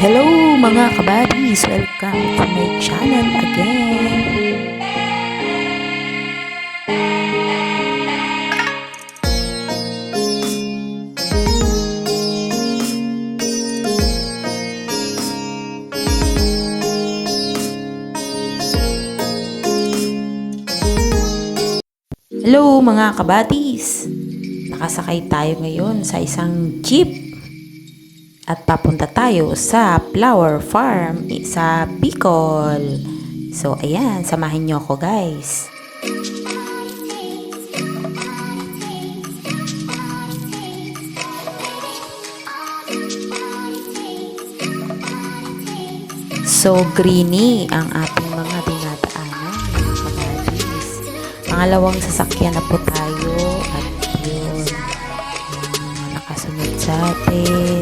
Hello mga kabadis! Welcome to my channel again! Hello mga kabadis! Nakasakay tayo ngayon sa isang jeep at papunta tayo sa flower farm sa Bicol. So ayan, samahin nyo ako guys. So greeny ang ating mga dinadaanan mga kabadis. Pangalawang sasakyan na po tayo at yun nakasunod sa atin.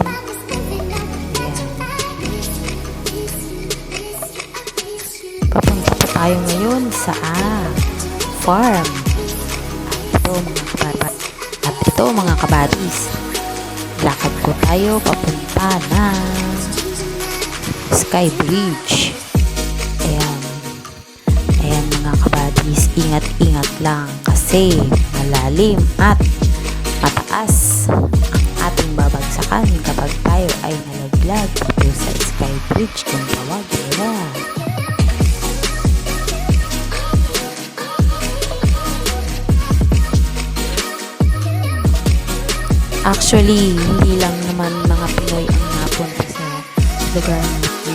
Papunta po tayo ngayon sa farm. At ito mga kabadis, lakad ko tayo papunta ng Sky Bridge. Ayan mga kabadis, ingat-ingat lang kasi malalim at mataas ang ating babagsakan kapag tayo ay nalaglag dito sa Sky Bridge kung tawagin nila. Actually, hindi lang naman mga Pinoy ang napunta sa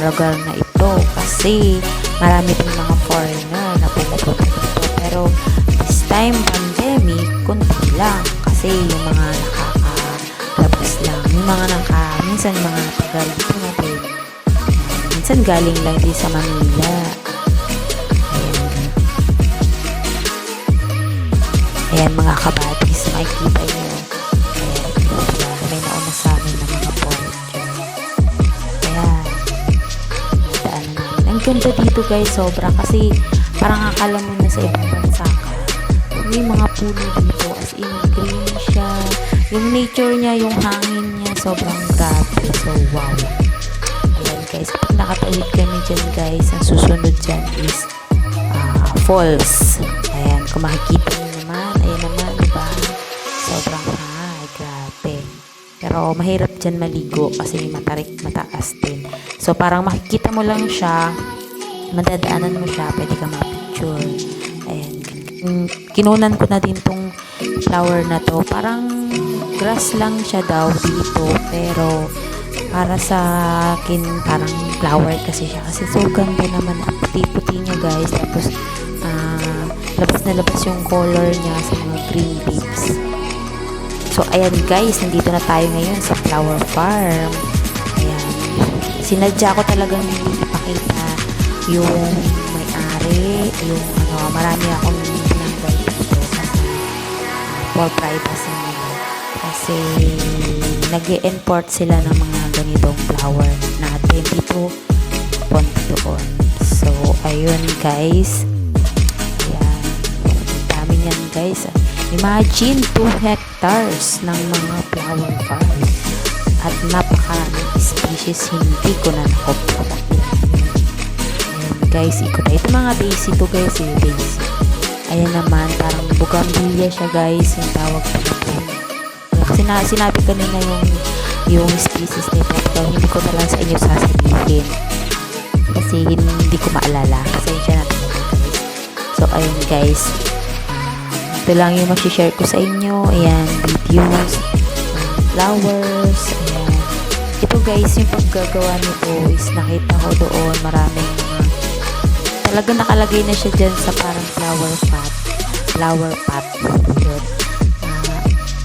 lugar na ito kasi marami din mga foreigner na pumupunta dito. Pero this time pandemic, kunti lang kasi yung mga nakakalabas lang. Yung mga minsan mga taga dito natin. Minsan galing lang din sa Manila. Ayan mga kabadis, makikita nyo. May nauna sa amin ng mga foreigner. Ayan. Daanan namin. Ang ganda dito guys, sobra kasi parang akala mo na sa ibang bansa ka. May mga puno dito as in green siya. Yung nature niya, yung hangin niya, sobrang grabe. So wow. Ayan guys, pag nakatawid kami dyan guys, ang susunod dyan is falls. Ayan, kung makikita nyo naman, ayan naman, diba? Sobrang grabe. Pero mahirap dyan maligo kasi mataas din. So parang makikita mo lang siya, madadaanan mo siya, pwede ka ma-picture. Ayan. Kinunan ko na din tong flower na to. Parang grass lang siya daw dito. Pero para sa akin, parang flower kasi siya. Kasi so ganda naman. Ang puti-puti niya guys. Tapos labas na labas yung color niya sa mga green leaves. So, ayan guys, nandito na tayo ngayon sa flower farm. Ayan. Sinadya ko talagang ipakita yung may-ari, yung marami akong pinanggal dito kasi for privacy nila. Kasi nag-i-import sila ng mga ganitong flower natin dito, punta doon. So, ayun guys. Ayan. Dami niyan guys. Imagine 2 hectares ng mga flower farm at napakaraming species, hindi ko na nakupunan. Ayan guys, ikot ito mga daisy to guys, daisy. Ayan naman, parang bougainvillea siya guys, yung tawag ko na. Sinabi ko nila yung species nito, pero hindi ko na lang sa inyo sasabihin kasi hindi ko maalala kasi siya natin guys. So ayun guys, ito lang yung mag-share ko sa inyo. Ayan, videos, flowers, ayan. Ito guys, yung paggagawa nito is nakita ko doon maraming talaga nakalagay na siya dyan sa parang flower pot yun.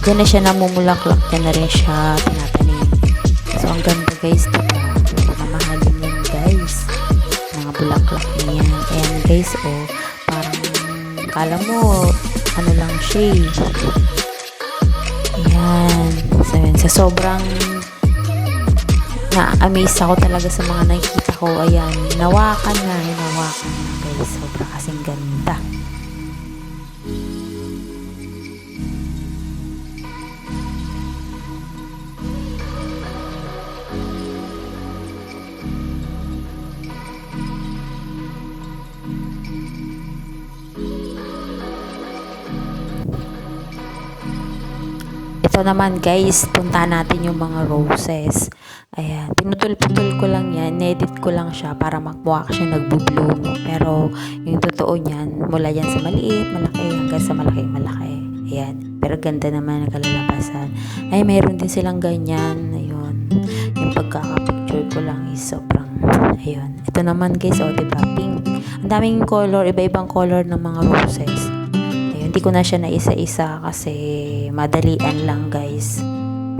Dyan na siya namumulaklak, dyan na rin siya tinatanim. So ang ganda guys, diba? Mamahalin yan guys, mga bulaklak niyan. Ayan guys, oh, parang kala mo ano lang siya. Ayan. Sa sobrang na-amaze ako talaga sa mga nakikita ko. Ayan. Hinawakan na guys. Sobra kasing ganda. ito naman guys, punta natin yung mga roses. Ayan, pinutol-putol ko lang yan, edit ko lang siya para magmukha siya nagbo-bloom. Pero yung totoo niyan, mula yan sa maliit, malaki, hanggang sa malaki. Ayan, pero ganda naman ang kalalabasan. Ay, mayroon din silang ganyan. Ayun, yung pagkakapicture ko lang is sobrang, ayun. Ito naman guys, diba, pink. Ang daming color, iba-ibang color ng mga roses. Hindi ko na siya na isa-isa kasi madalian lang guys.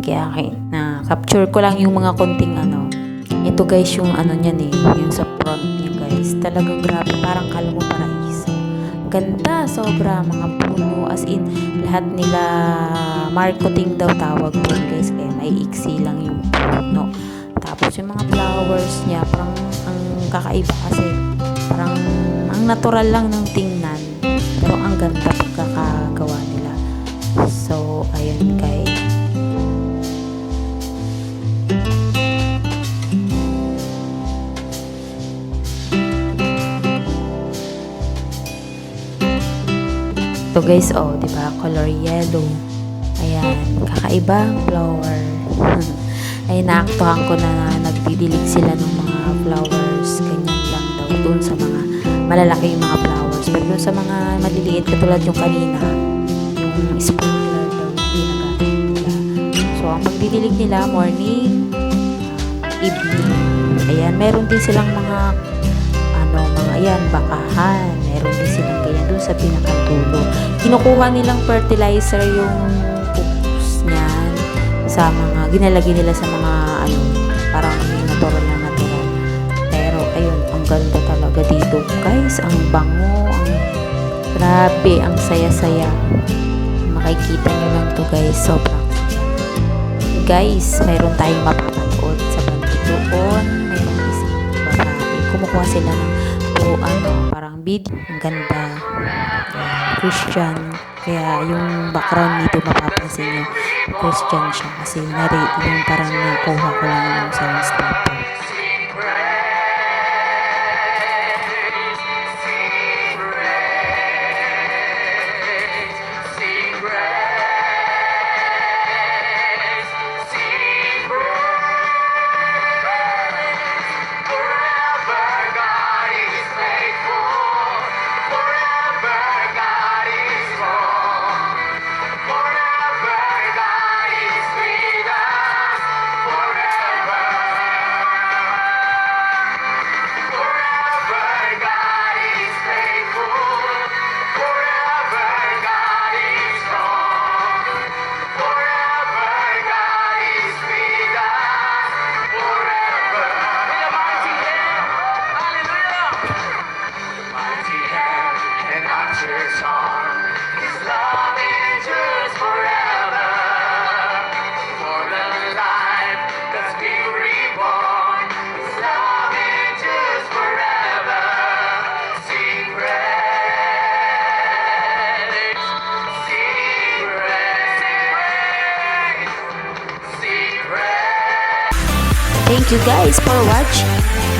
Kaya na capture ko lang yung mga konting ano. Ito guys yung ano niyan yung sa front niya guys. Talagang grabe, parang kala mo paraiso. Ganda, sobra, mga puno as in lahat nila marketing daw tawag doon guys. Kaya may iksi lang yung puno. Tapos yung mga flowers niya parang ang kakaiba kasi parang ang natural lang ng tingnan. Pero ang ganda pagkakagawa nila. So, ayun guys. So guys, diba? Color yellow. Ayan, kakaibang flower. Ay, naaktuhan ko na nagdidilig sila ng mga flowers. Ganyan lang daw. Doon sa mga malalaki yung mga flowers. Pero doon sa mga maliliit, katulad yung kanina, yung sprinkler daw yung ginagamit nila. So, ang pagdidilig nila, morning, evening. Ayan, meron din silang mga bakahan. Meron din silang ganyan doon sa pinakadulo. Kinukuha nilang fertilizer yung pups niyan sa mga, ginalagay nila sa mga parang natural. Pero ayun, ang ganda talaga dito guys. Ang bango, grabe, ang saya-saya. Makikita nyo lang to guys, sobrang guys, mayroon tayong mapapanood sa banda doon. Mayroon isang babae, kumukuha sila ng parang bid, ang ganda. Christian, kaya yung background dito mapapansin nyo, Christian siya kasi yung parang nakuha ko lang yung sounds dito. Thank you guys for watching.